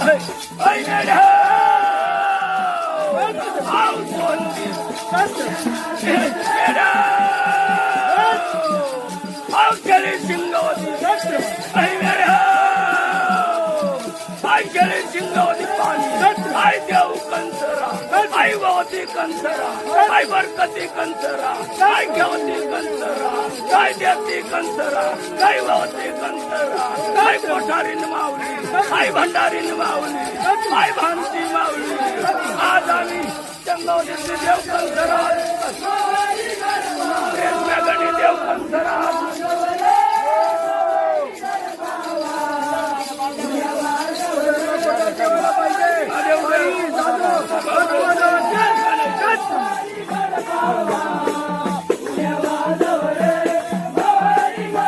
आई मेढ्या आऊ कोणती मेढ्या आऊ केली शिंगवती आई मेढ्या आई केली शिंगवती पाणी आई देऊ कंसरा आई ववती कंसरा आई बरकती कंसरा आई घेवती कंसरा आई देती कंसरा आई ववती कंसरा आई कोठारीन माऊली आई भंडारीन माऊली आई भांती माऊली आज आम्ही चंगवतीचे देव कंसरा देव कंसरा